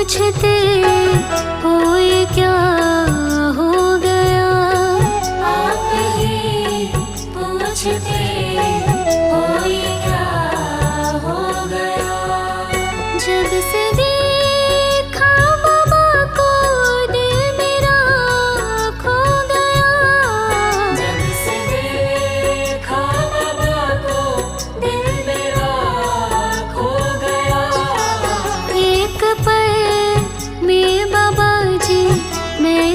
पूछते हो ये क्या हो गया। आप ही पूछते हो ये क्या हो गया। जब से देखा बाबा को दिल मेरा खो गया। जब से देखा बाबा को दिल मेरा खो गया। एक पल में बाबा जी मैं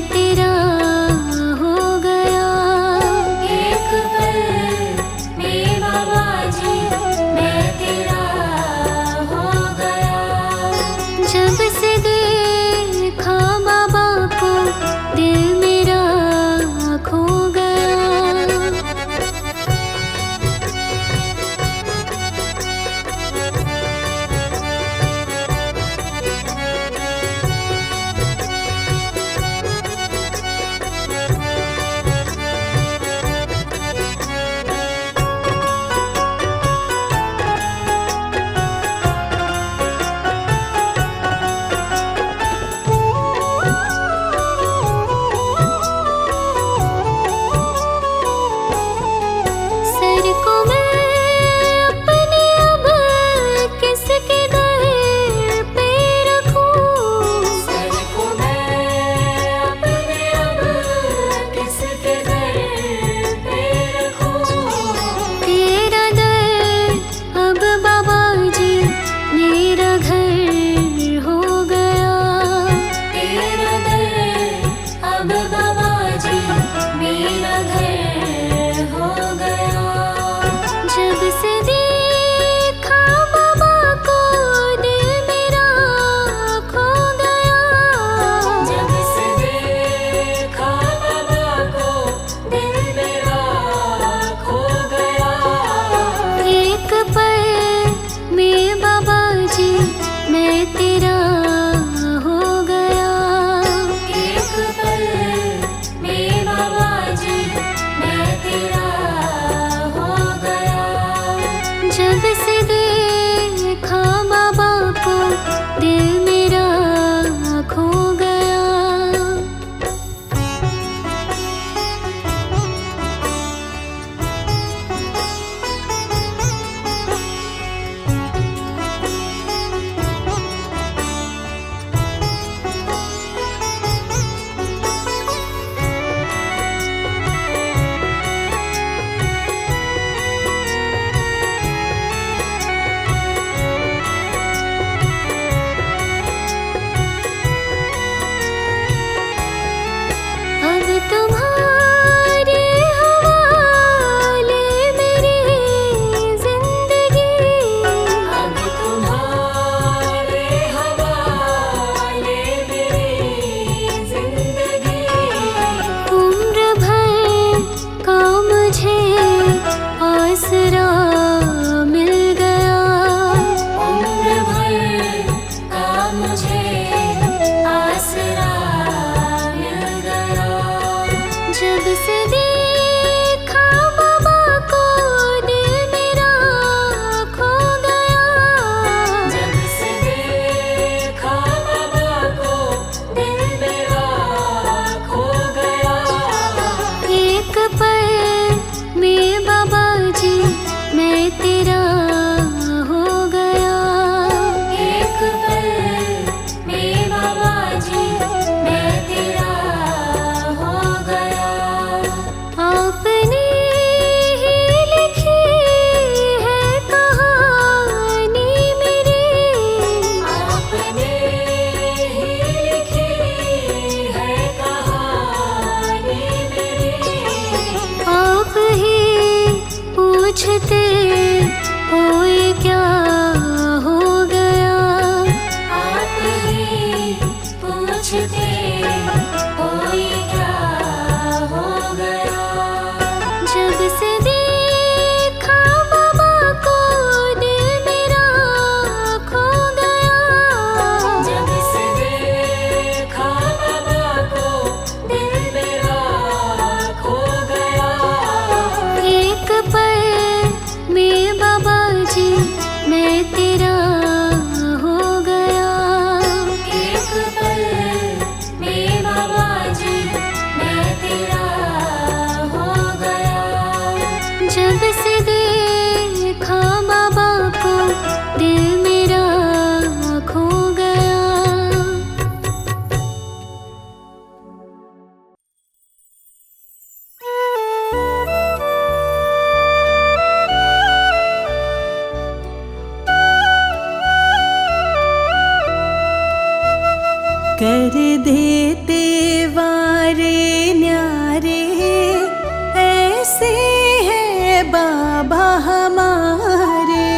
कर देते वारे न्यारे, ऐसे है बाबा हमारे।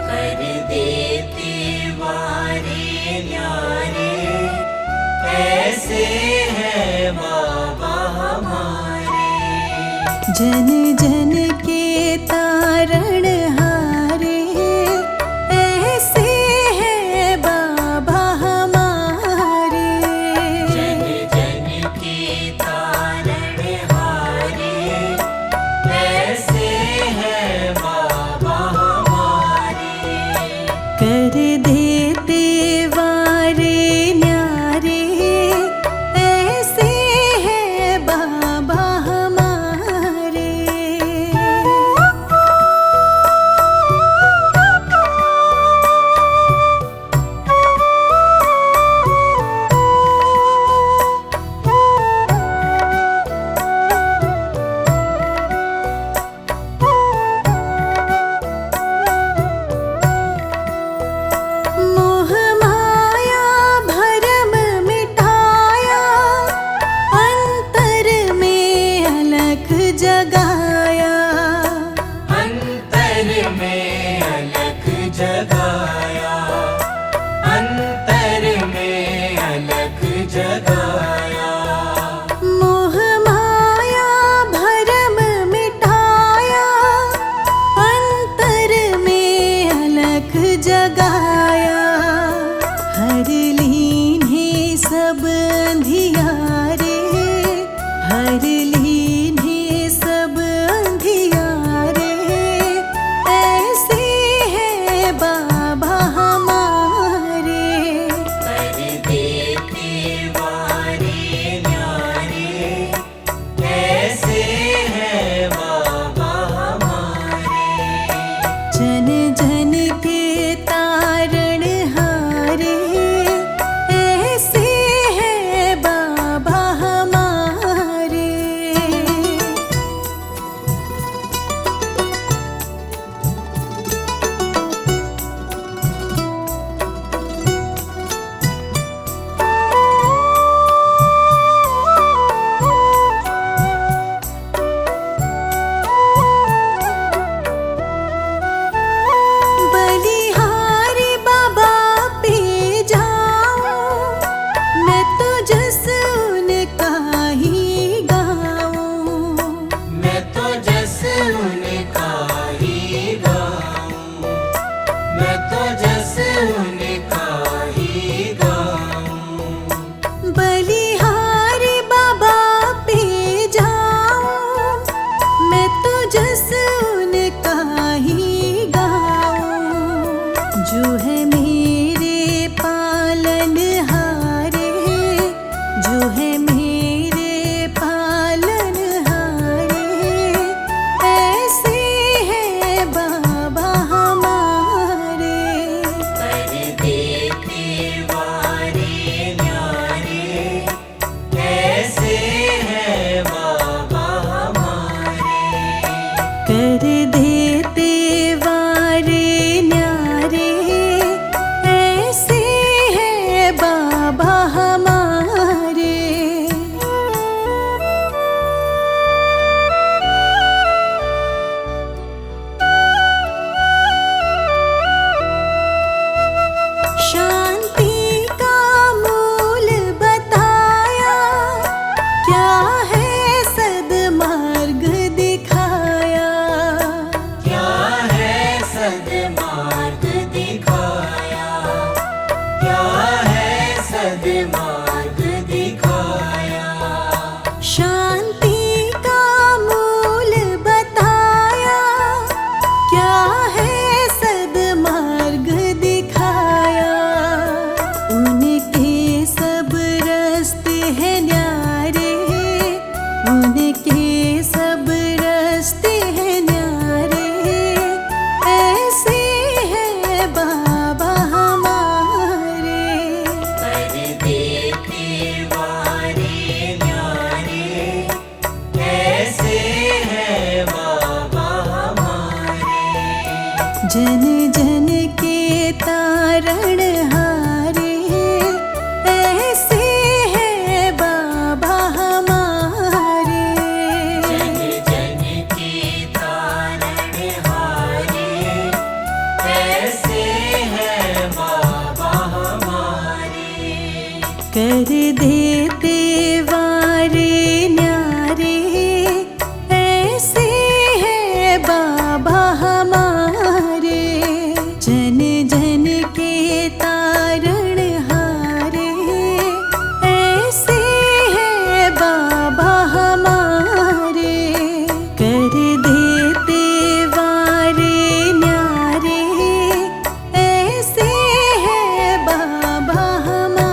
कर देते वारे न्यारे, ऐसे है बाबा हमारे। जन जन के तारण हारे, ऐसे है बाबा हमारे। जन जन के तारण हारे, ऐसे है बाबा हमारे। कर देते वारे न्यारे, ऐसे है बाबा हमारे। मोह माया भरम मिटाया, अंतर में अलख जगाया। अंतर में अलख जगाया, अंतर में अलख जगाया। मोह माया भरम मिटाया, अंतर में अलख जगाया। हर लीन्हे सब अंधियारे, हर लीन्हे सब अंधियारे, ऐसे है बाबा हमारे। कर देते वारे न्यारे, ऐसे है बाबा हमारे। जन जन के तारण हारे, ऐसे है बाबा हमारे। बलिहारी बाबा पे जाऊं, मैं तो जस उनका ही गाऊं। मैं तो जस उनका ही गाऊं, मैं तो जस उनका ही गाऊं। बलिहारी बाबा पे जाऊं, मैं तो जस उनका ही गाऊं। जो है मेरे पालन हारे, जो है मेरे पालन हारे, ऐसे है बाबा हमारे। कर देते वारे न्यारे, ऐसे है बाबा हमारे। कर देते वारे न्यारे, कर देते वारे न्यारे, ऐसे है बाबा हमारे। जन जन के तारण हारे, ऐसे है बाबा हमारे। कर देते वारे न्यारे, ऐसे है बाबा हमारे।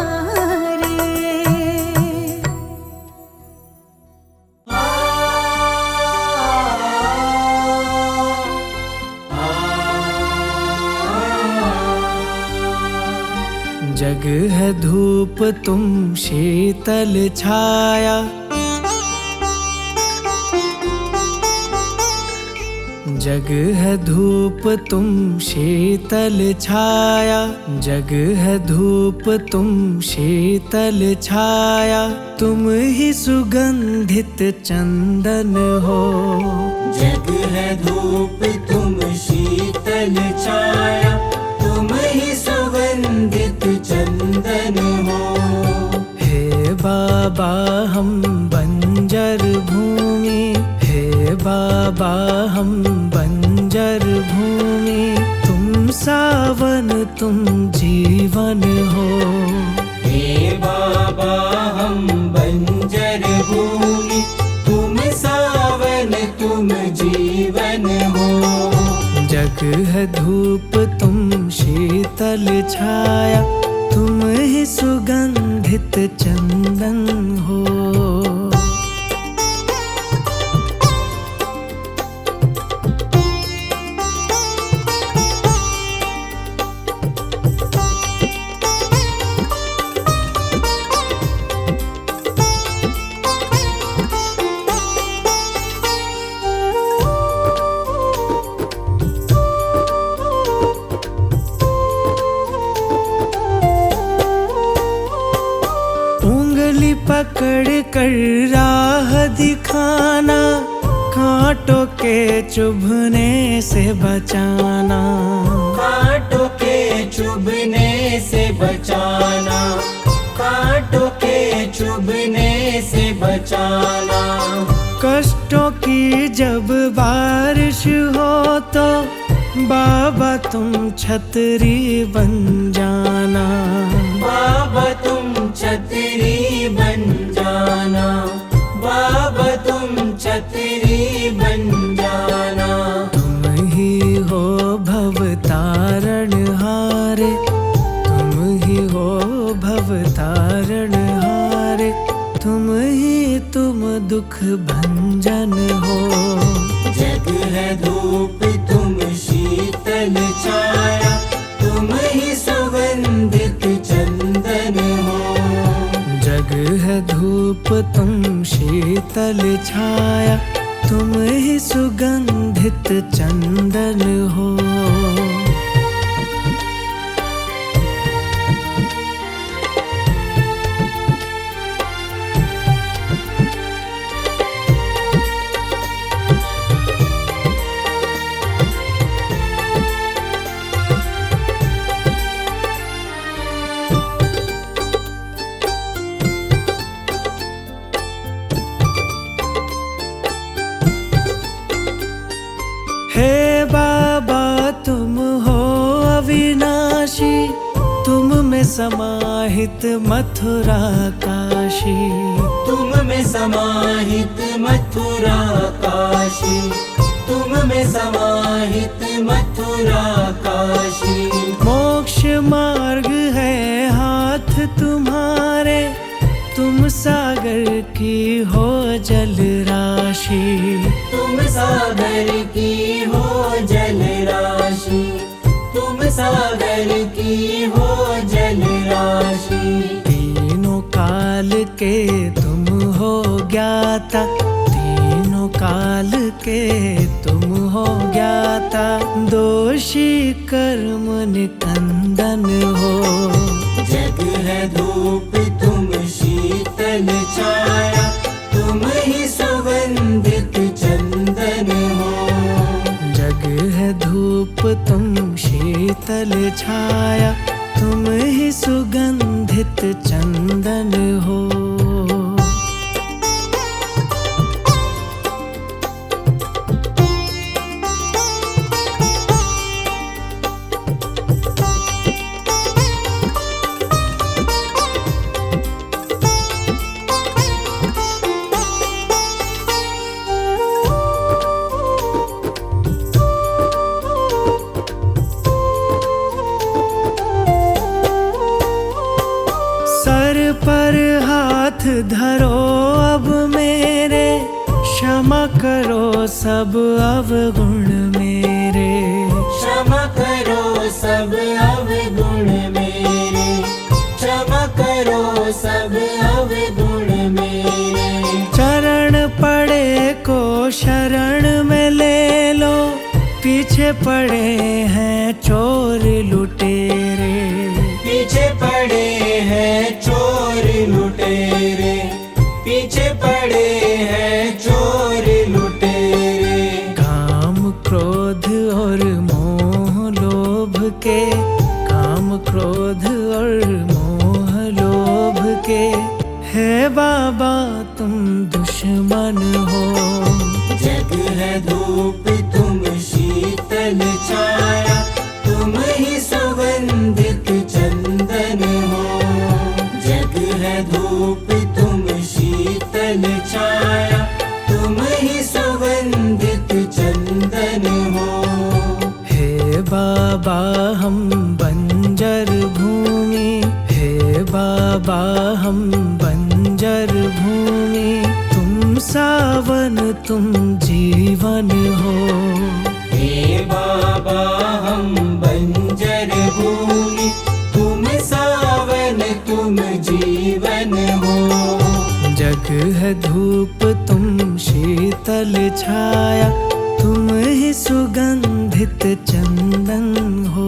जग है धूप तुम शीतल छाया, जग है धूप तुम शीतल छाया, जग है धूप तुम शीतल छाया। तुम ही सुगंधित चंदन हो, जग है धूप तुम शीतल छाया, तुम ही सुगंधित चंदन हो। हे बाबा हम बंजर भूमि, हे बाबा हम बंजर भूमि। तुम सावन तुम जीवन हो, हे बाबा हम बंजर भूमि, तुम सावन तुम जीवन हो। जग है धूप तुम शीतल छाया, तुम ही सुगंधित चंदन हो। उंगली पकड़ कर राह दिखाना, कांटों के चुभने से बचाना, कांटों के चुभने से बचाना, कांटों के चुभने से बचाना। कष्टों की जब बारिश हो तो बाबा तुम छतरी बन जाना, बाबा तुम छतरी बन जाना, बाबा तुम छतरी बन जाना। तुम ही हो भव तारण हारे, तुम ही हो भव तारण हारे। तुम ही तुम दुख भंजन हो, जग है धूप तुम शीतल छाया, तुम ही सुगंधित चंदन हो। जग है धूप तुम शीतल छाया, तुम ही सुगंधित चंदन हो। हे बाबा तुम हो अविनाशी, तुम में समाहित मथुरा काशी, तुम में समाहित मथुरा काशी, तुम में समाहित मथुरा काशी। मोक्ष मार्ग है हाथ तुम्हारे, तुम सागर की हो जल राशि, तुम सागर की हो जल राशि, तुम सागर की हो जल राशि। तीनों काल के तुम हो ज्ञाता, तीनों काल के तुम हो ज्ञाता। दोषी कर्म निकंदन हो, जग है धूप तुम शीतल छाया, तुम ही सुगंधित चंदन हो। जग है धूप तुम शीतल छाया, तुम ही सुगंधित चंदन हो। सर पर हाथ धरो अब मेरे, क्षमा करो सब अवगुण मेरे। क्षमा करो सब अवगुण मेरे, क्षमा करो सब अवगुण मेरे। चरण पड़े को शरण में ले लो, पीछे पड़े हैं चोर लुटेरे। पीछे पड़े हैं चोर लुटेरे, पीछे पड़े हैं चोर लुटेरे। काम क्रोध और मोह लोभ के, काम क्रोध और मोह लोभ के, है बाबा तुम दुश्मन हो। जग है धूप तुम शीतल छाया, तुम ही सुगंधित चंदन हो। जग है धूप तुम शीतल छाया, तुम ही सुगंधित चंदन हो। हे बाबा हम बंजर भूमि, हे बाबा हम बंजर भूमि, तुम सावन तुम जीवन हो। हे बाबा हम बंजर भूमि, तुम सावन तुम जीवन हो। जग है धूप तुम शीतल छाया, तुम ही सुगंधित चंदन हो।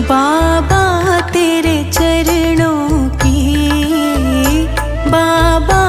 बाबा तेरे चरणों की, बाबा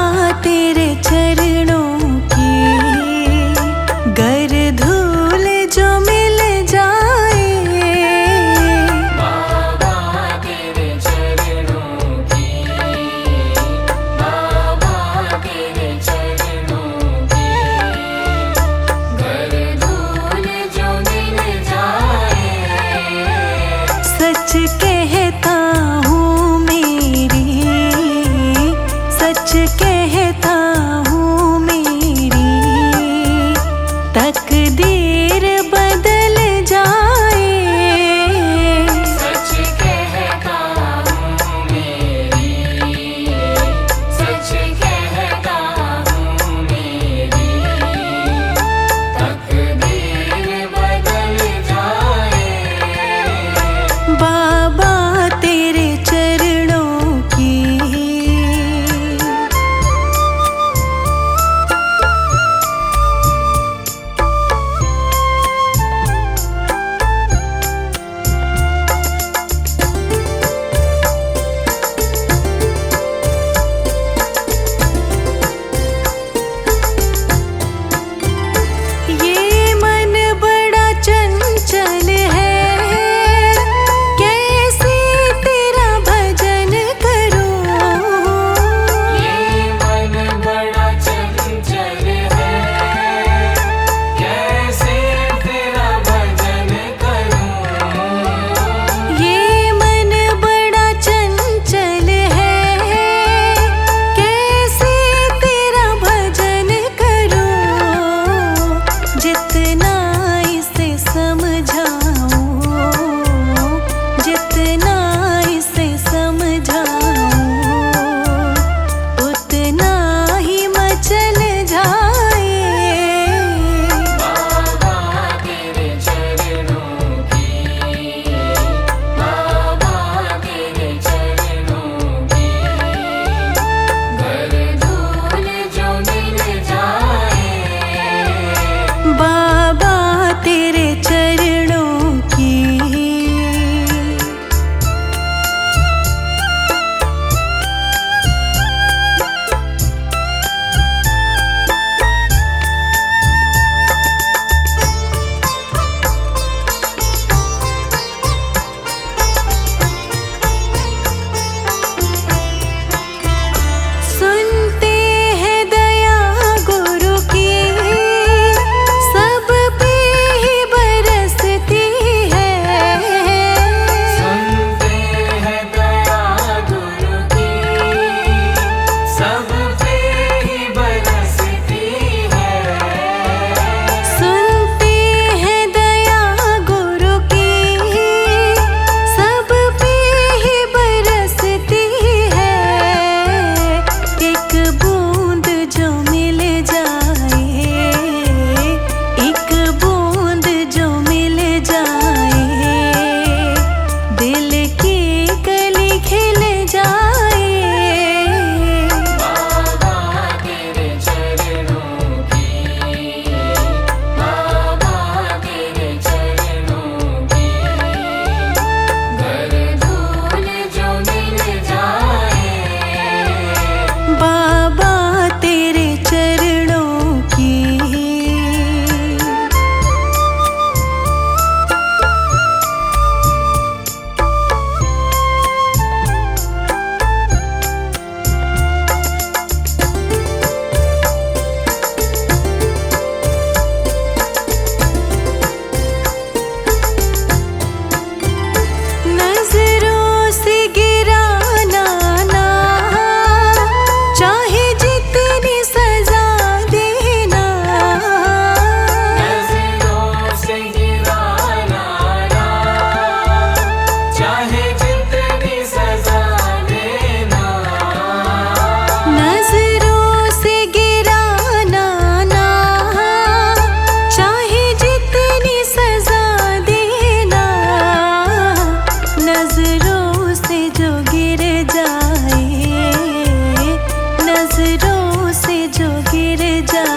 जा